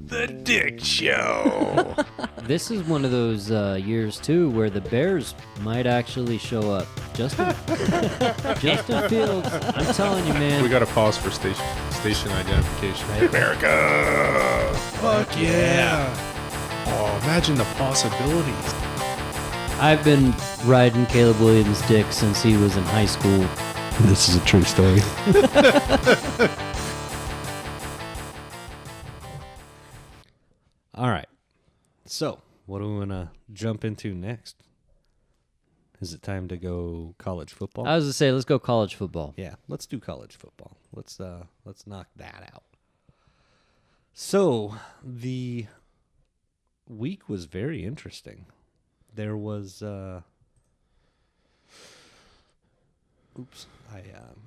The Dick Show. This is one of those years, too, where the Bears might actually show up. Justin Fields, I'm telling you, man. We got to pause for station identification. America! Fuck yeah! Oh, imagine the possibilities. I've been riding Caleb Williams' dick since he was in high school. This is a true story. All right. So, what do we want to jump into next? Is it time to go college football? I was going to say, let's go college football. Yeah, let's do college football. Let's knock that out. So, the week was very interesting. There was oops,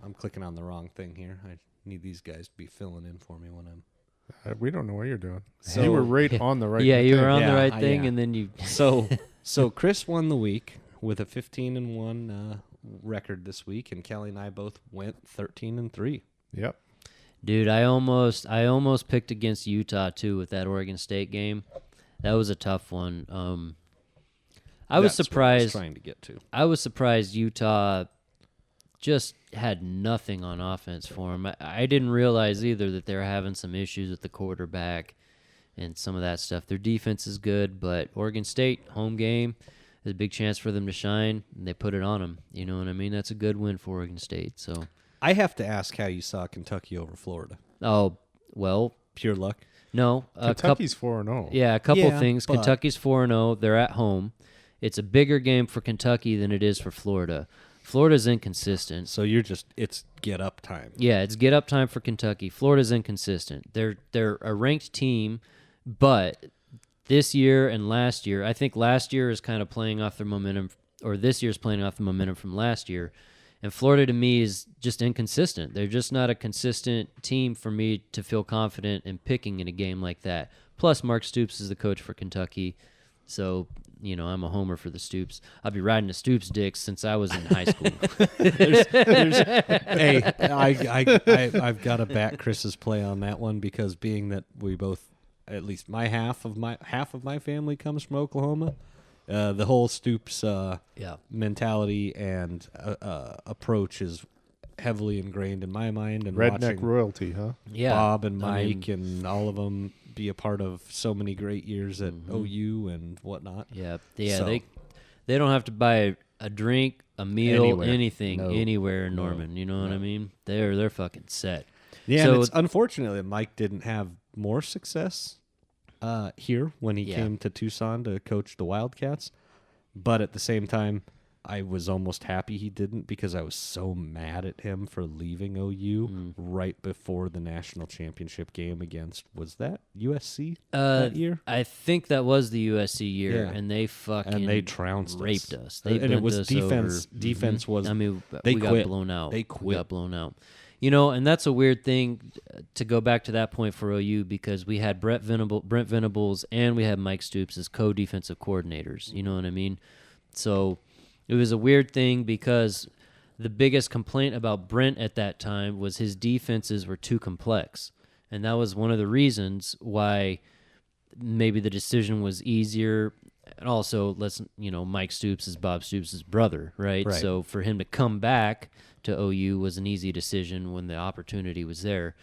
I'm clicking on the wrong thing here. I need these guys to be filling in for me when I'm We don't know what you're doing. So- You were right on the right Yeah, you were on Yeah, the right thing, yeah. and then you... So Chris won the week with a 15-1 record this week, and Kelly and I both went 13-3. Yep. Dude, I almost picked against Utah, too, with that Oregon State game. That was a tough one. I was That's surprised. what I was trying to get to. I was surprised Utah just had nothing on offense for him. I didn't realize either that they were having some issues with the quarterback and some of that stuff. Their defense is good, but Oregon State, home game, is a big chance for them to shine, and they put it on them. You know what I mean? That's a good win for Oregon State. So, I have to ask how you saw Kentucky over Florida. oh, well, Pure luck. no. Kentucky's 4-0. Yeah, a couple Yeah, things. but- Kentucky's 4-0. They're at home. It's a bigger game for Kentucky than it is for Florida. Florida's inconsistent. So it's get up time. Yeah, it's get up time for Kentucky. Florida's inconsistent. They're a ranked team, but this year and last year, I think last year is kind of playing off their momentum, or this year's playing off the momentum from last year. And Florida, to me, is just inconsistent. They're just not a consistent team for me to feel confident in picking in a game like that. Plus, Mark Stoops is the coach for Kentucky, so I'm a homer for the Stoops. I'll be riding the Stoops dicks since I was in high school. Hey, I've got to back Chris's play on that one, because being that we both, at least half of my family comes from Oklahoma, the whole Stoops mentality and approach is heavily ingrained in my mind. And Redneck watching royalty, huh? Yeah, Bob and I mean, Mike and all of them be a part of so many great years at OU and whatnot. Yeah, So- they don't have to buy a drink, a meal, Anywhere. anything, No. anywhere in Norman. You know what I mean? They're fucking set. Yeah, So- and it's unfortunately that Mike didn't have more success here when he Yeah. came to Tucson to coach the Wildcats. But at the same time, I was almost happy he didn't, because I was so mad at him for leaving OU right before the national championship game against, was that USC that year? I think that was the USC year, Yeah. and they fucking And they trounced raped us. us. They And it bent was us defense. over. Defense was. I mean, they we quit. got blown out. They We quit. got blown out. And that's a weird thing to go back to that point for OU, because we had Brent Venables and we had Mike Stoops as co-defensive coordinators. You know what I mean? So it was a weird thing, because the biggest complaint about Brent at that time was his defenses were too complex. And that was one of the reasons why maybe the decision was easier. And also, Mike Stoops is Bob Stoops' brother, right? Right. So for him to come back to OU was an easy decision when the opportunity was there.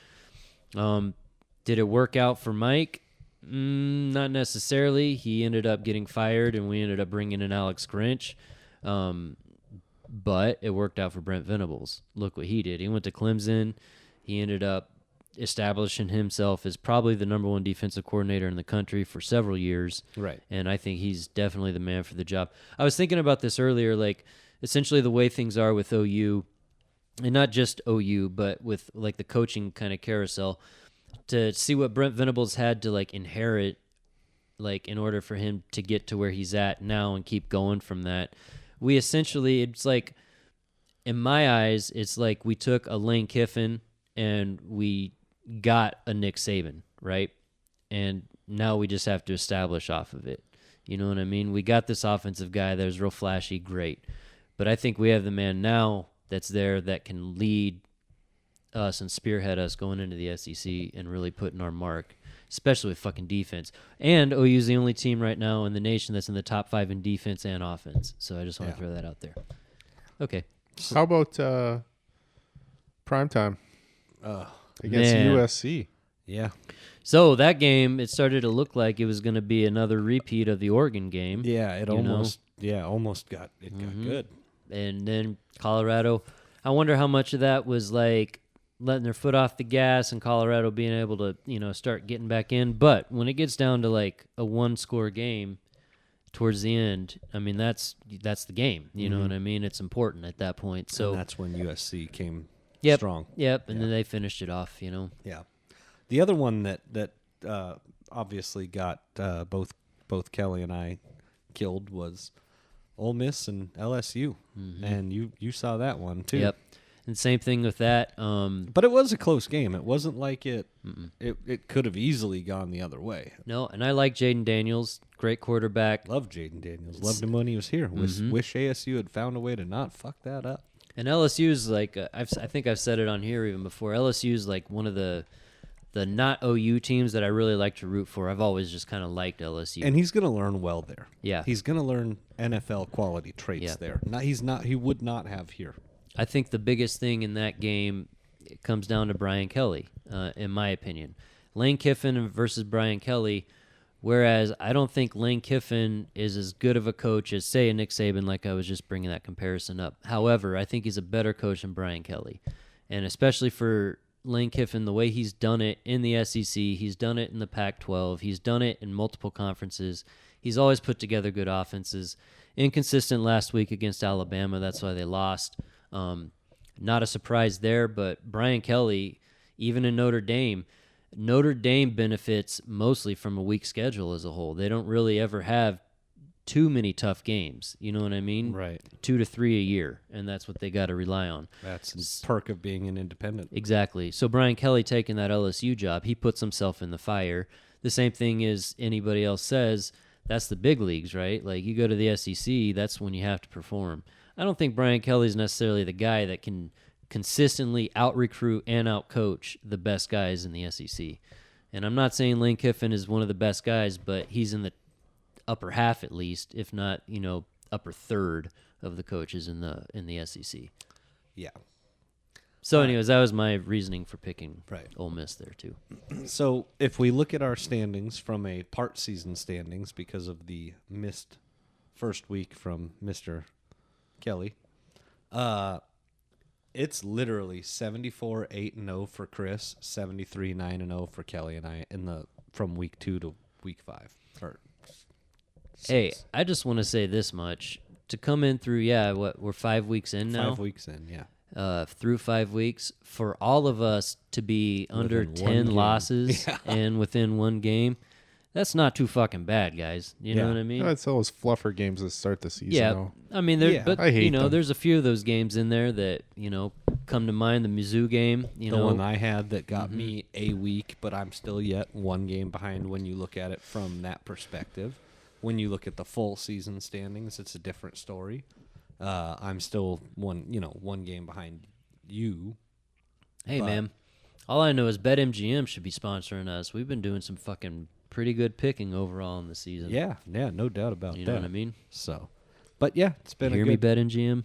Did it work out for Mike? Not necessarily. He ended up getting fired, and we ended up bringing in Alex Grinch. But it worked out for Brent Venables. Look what he did. He went to Clemson. He ended up establishing himself as probably the number one defensive coordinator in the country for several years. Right. And I think he's definitely the man for the job. I was thinking about this earlier, like essentially the way things are with OU, and not just OU, but with like the coaching kind of carousel, to see what Brent Venables had to like inherit, like in order for him to get to where he's at now and keep going from that. We essentially, it's like, in my eyes, it's like we took a Lane Kiffin and we got a Nick Saban, right? And now we just have to establish off of it. You know what I mean? We got this offensive guy that was real flashy, great. But I think we have the man now that's there that can lead us and spearhead us going into the SEC and really putting our mark, especially with fucking defense. And OU's the only team right now in the nation that's in the top 5 in defense and offense. So I just want to throw that out there. Okay. How about primetime against man. USC? Yeah. So that game, it started to look like it was going to be another repeat of the Oregon game. Yeah, it You almost got good. And then Colorado, I wonder how much of that was like letting their foot off the gas and Colorado being able to, start getting back in. But when it gets down to like a 1-score game towards the end, I mean, that's the game. You know what I mean? It's important at that point. So And that's when USC came strong. Yep, and then they finished it off, Yeah. The other one that obviously got both Kelly and I killed was Ole Miss and LSU, and you saw that one too. Yep. And same thing with that. But it was a close game. It wasn't like it could have easily gone the other way. No, and I like Jaden Daniels, great quarterback. Loved Jaden Daniels. Loved him when he was here. Wish ASU had found a way to not fuck that up. And LSU's like I think I've said it on here even before. LSU's like one of the not OU teams that I really like to root for. I've always just kind of liked LSU. And he's going to learn well there. Yeah. He's going to learn NFL quality traits there. He would not have here. I think the biggest thing in that game comes down to Brian Kelly, in my opinion. Lane Kiffin versus Brian Kelly, whereas I don't think Lane Kiffin is as good of a coach as, say, a Nick Saban, like I was just bringing that comparison up. However, I think he's a better coach than Brian Kelly. And especially for Lane Kiffin, the way he's done it in the SEC, he's done it in the Pac-12, he's done it in multiple conferences. He's always put together good offenses. Inconsistent last week against Alabama, that's why they lost. Not a surprise there, but Brian Kelly, even in Notre Dame benefits mostly from a weak schedule as a whole. They don't really ever have too many tough games. You know what I mean? Right. 2 to 3 a year, and that's what they got to rely on. That's the perk of being an independent. Exactly. So Brian Kelly taking that LSU job, he puts himself in the fire. The same thing as anybody else says, that's the big leagues, right? Like you go to the SEC, that's when you have to perform. I don't think Brian Kelly's necessarily the guy that can consistently out-recruit and out-coach the best guys in the SEC. And I'm not saying Lane Kiffin is one of the best guys, but he's in the upper half at least, if not, upper third of the coaches in the SEC. Yeah. So anyways, that was my reasoning for picking Ole Miss there too. So if we look at our standings from a part season standings because of the missed first week from Mr. Kelly, it's literally 74-8-0 for Chris, 73-9-0 for Kelly and I from week 2 to week 5. Hey, I just want to say this much. To come in through, we're 5 weeks in now. 5 weeks in, yeah. Through 5 weeks, for all of us to be under Within 10 one game. losses and within one game, that's not too fucking bad, guys. You know what I mean? It's those fluffer games that start the season. Yeah, though. I mean, but I hate them. there's a few of those games in there that come to mind. The Mizzou game, The one I had that got me a week, but I'm still yet one game behind when you look at it from that perspective. When you look at the full season standings, it's a different story. I'm still one game behind you. Hey, man, all I know is BetMGM should be sponsoring us. We've been doing some fucking pretty good picking overall in the season. Yeah, no doubt about that. You know what I mean? So, but yeah, it's been You hear a me, good. BetMGM?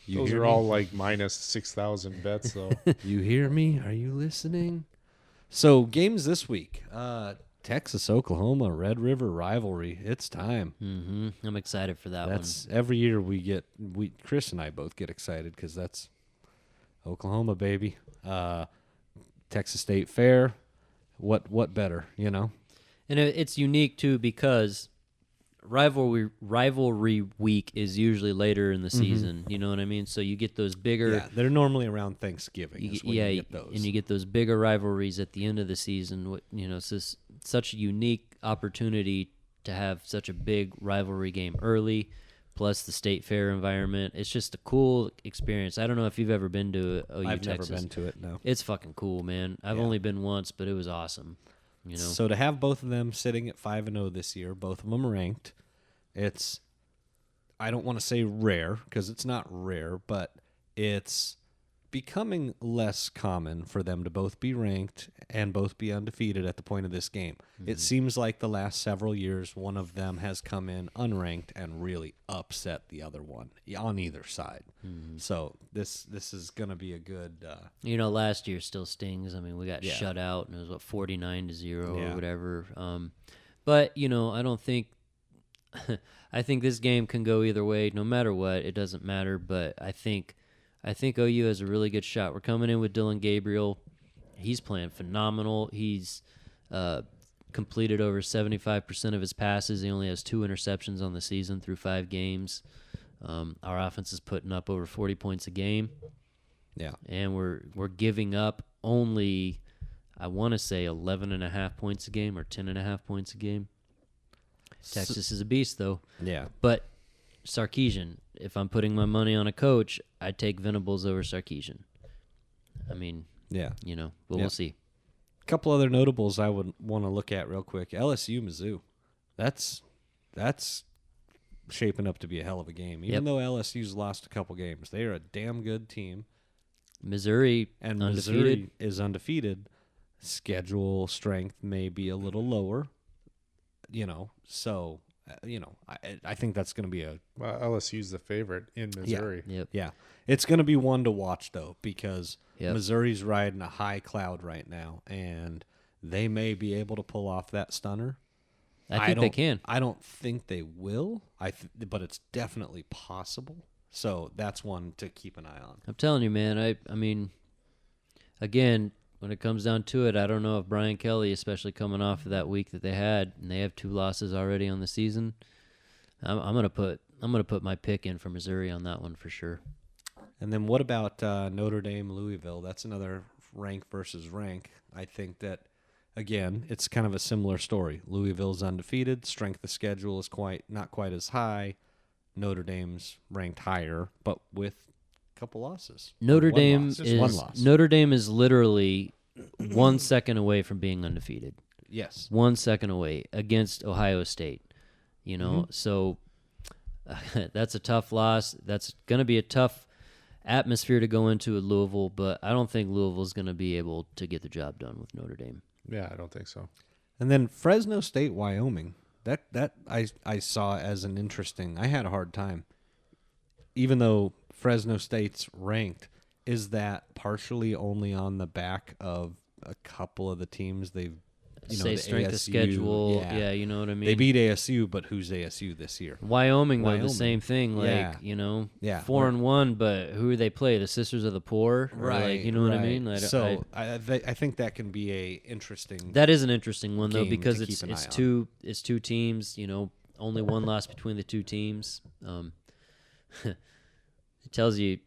Those are all like minus 6,000 bets, though. You hear me? Are you listening? So games this week. Texas, Oklahoma, Red River rivalry. It's time. Mm-hmm. I'm excited for that one. That's every year Chris and I both get excited because that's Oklahoma, baby. Texas State Fair. What better, And it's unique too because rivalry week is usually later in the season. You know what I mean? So you get those bigger. Yeah, they're normally around Thanksgiving. You get those. And you get those bigger rivalries at the end of the season. It's just such a unique opportunity to have such a big rivalry game early, plus the state fair environment. It's just a cool experience. I don't know if you've ever been to OU I've Texas. never been to it. No. It's fucking cool, man. I've only been once, but it was awesome. So to have both of them sitting at 5-0 this year, both of them ranked, it's, I don't want to say rare because it's not rare, but it's becoming less common for them to both be ranked and both be undefeated at the point of this game. It seems like the last several years, one of them has come in unranked and really upset the other one on either side. So this is going to be a good. Last year still stings. I mean, we got shut out, and it was 49-0 or whatever. But I don't think. I think this game can go either way, no matter what. It doesn't matter. But I think OU has a really good shot. We're coming in with Dylan Gabriel. He's playing phenomenal. He's completed over 75% of his passes. He only has 2 interceptions on the season through 5 games. Our offense is putting up over 40 points a game. Yeah. And we're giving up only, I want to say, 11.5 points a game or 10.5 points a game. Texas is a beast, though. Yeah. But Sarkisian, if I'm putting my money on a coach, I'd take Venables over Sarkisian. I mean, we'll see. A couple other notables I would want to look at real quick. LSU, Mizzou. That's shaping up to be a hell of a game. Even though LSU's lost a couple games, they are a damn good team. Missouri Missouri is undefeated. Schedule strength may be a little lower. So I think that's going to be LSU's the favorite in Missouri. Yeah. It's going to be one to watch, though, because Missouri's riding a high cloud right now, and they may be able to pull off that stunner. I think they can. I don't think they will, but it's definitely possible. So that's one to keep an eye on. I'm telling you, man. I mean, again, when it comes down to it, I don't know if Brian Kelly, especially coming off of that week that they had, and they have 2 losses already on the season. I'm gonna put my pick in for Missouri on that one for sure. And then what about Notre Dame, Louisville? That's another rank versus rank. I think that, again, it's kind of a similar story. Louisville's undefeated. Strength of schedule is not quite as high. Notre Dame's ranked higher, but with a couple losses. Notre Dame is literally 1 second away from being undefeated. Yes. 1 second away against Ohio State. So that's a tough loss. That's going to be a tough atmosphere to go into at Louisville, but I don't think Louisville's going to be able to get the job done with Notre Dame. Yeah, I don't think so. And then Fresno State, Wyoming. That I saw as an interesting. I had a hard time, even though Fresno State's ranked. Is that partially only on the back of a couple of the teams they've, say the strength ASU, of schedule? Yeah, you know what I mean. They beat ASU, but who's ASU this year? Wyoming. The same thing. 4-1, but who do they play? The Sisters of the Poor, right? You know what I mean. I think that can be a interesting. That is an interesting one though, game because to keep an it's eye two teams. Only one loss between the 2 teams. It tells you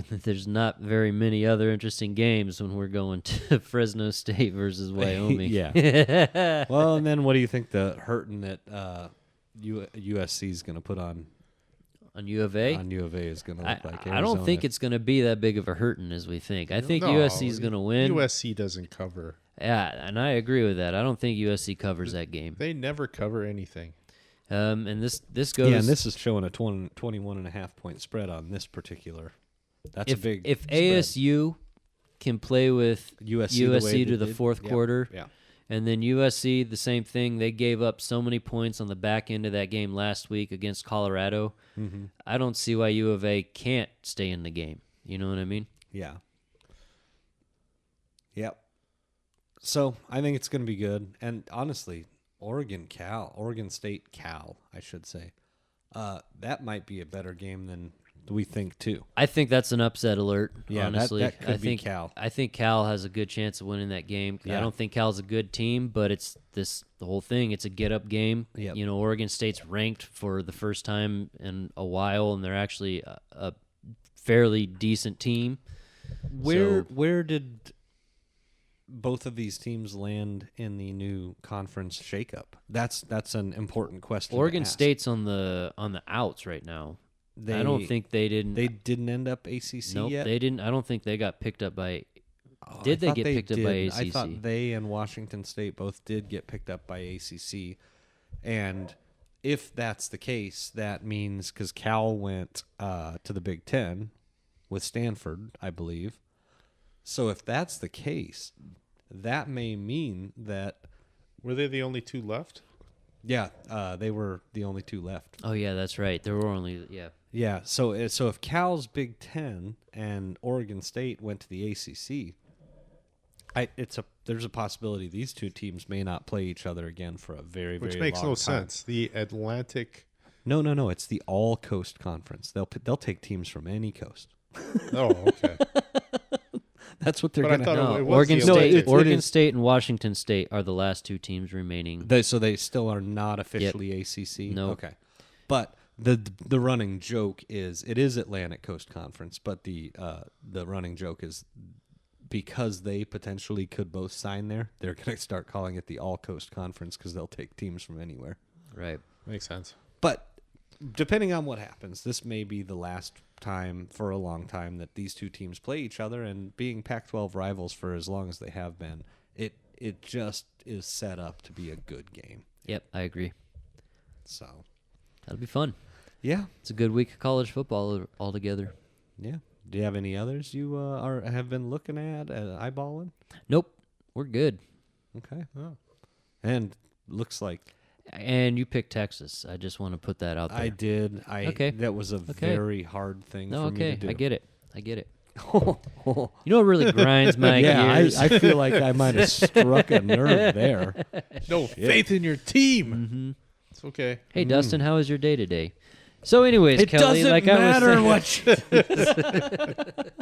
there's not very many other interesting games when we're going to Fresno State versus Wyoming. Yeah. Well, and then what do you think the hurting that USC is going to put on U of A? On U of A is going to look like Arizona? I don't think it's going to be that big of a hurting as we think. I think USC is going to win. USC doesn't cover. Yeah, and I agree with that. I don't think USC covers that game. They never cover anything. And this goes. Yeah, and this is showing a 21.5 point spread on this particular. That's a big. If spread. ASU can play with USC to the fourth quarter, and then USC the same thing. They gave up so many points on the back end of that game last week against Colorado. Mm-hmm. I don't see why U of A can't stay in the game. You know what I mean? Yeah. Yep. So I think it's going to be good, and honestly, Oregon State Cal, I should say, that might be a better game than we think too. I think that's an upset alert. Yeah, honestly, that could be Cal. I think Cal has a good chance of winning that game. Yeah. I don't think Cal's a good team, but it's the whole thing. It's a get-up game. Yep. Oregon State's ranked for the first time in a while, and they're actually a fairly decent team. Where did both of these teams land in the new conference shakeup? That's an important question. Oregon to ask. State's on the outs right now. I don't think they didn't. They didn't end up ACC nope, yet. They didn't. I don't think they got picked up by. Did they get picked up by ACC? I thought they and Washington State both did get picked up by ACC, and if that's the case, that means because Cal went to the Big Ten, with Stanford, I believe. So if that's the case, that may mean that Were they the only two left? they were the only two left. Oh yeah, that's right. There were only Yeah. So if Cal's Big Ten and Oregon State went to the ACC, there's a possibility these two teams may not play each other again for a very, Which very makes long no time. sense. The Atlantic. No. It's the All Coast Conference. They'll take teams from any coast. Oh, okay. That's what they're But I going thought to. No, it was Oregon the State, Atlantic. Oregon State, and Washington State are the last two teams remaining. So they still are not officially ACC. No. Okay, but the running joke is it is Atlantic Coast Conference, but the running joke is because they potentially could both sign there, they're going to start calling it the All Coast Conference because they'll take teams from anywhere. Right. Makes sense. But depending on what happens, this may be the last time for a long time that these two teams play each other, and being Pac-12 rivals for as long as they have been, it just is set up to be a good game. Yep, I agree. So, That'll be fun. yeah. It's a good week of college football altogether. Yeah. Do you have any others you have been looking at, eyeballing? Nope, we're good. Okay. Oh. And looks like And you picked Texas. I just want to put that out there. I did. Okay. That was a very hard thing No, for me to do. I get it. You know what really grinds my gears? I feel like I might have struck a nerve there. No faith in your team. Mm-hmm. It's okay. Hey, Dustin, how was your day today? So, anyways, It Kelly, doesn't like matter I was saying, what.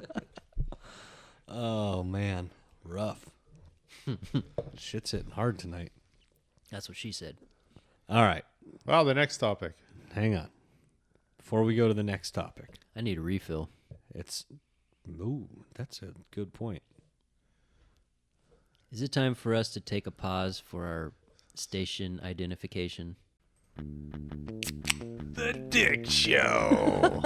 Oh man, rough. Shit's hitting hard tonight. That's what she said. All right, Wow, the next topic. hang on. Before we go to the next topic, I need a refill. that's a good point. Is it time for us to take a pause for our station identification? The Dick Show.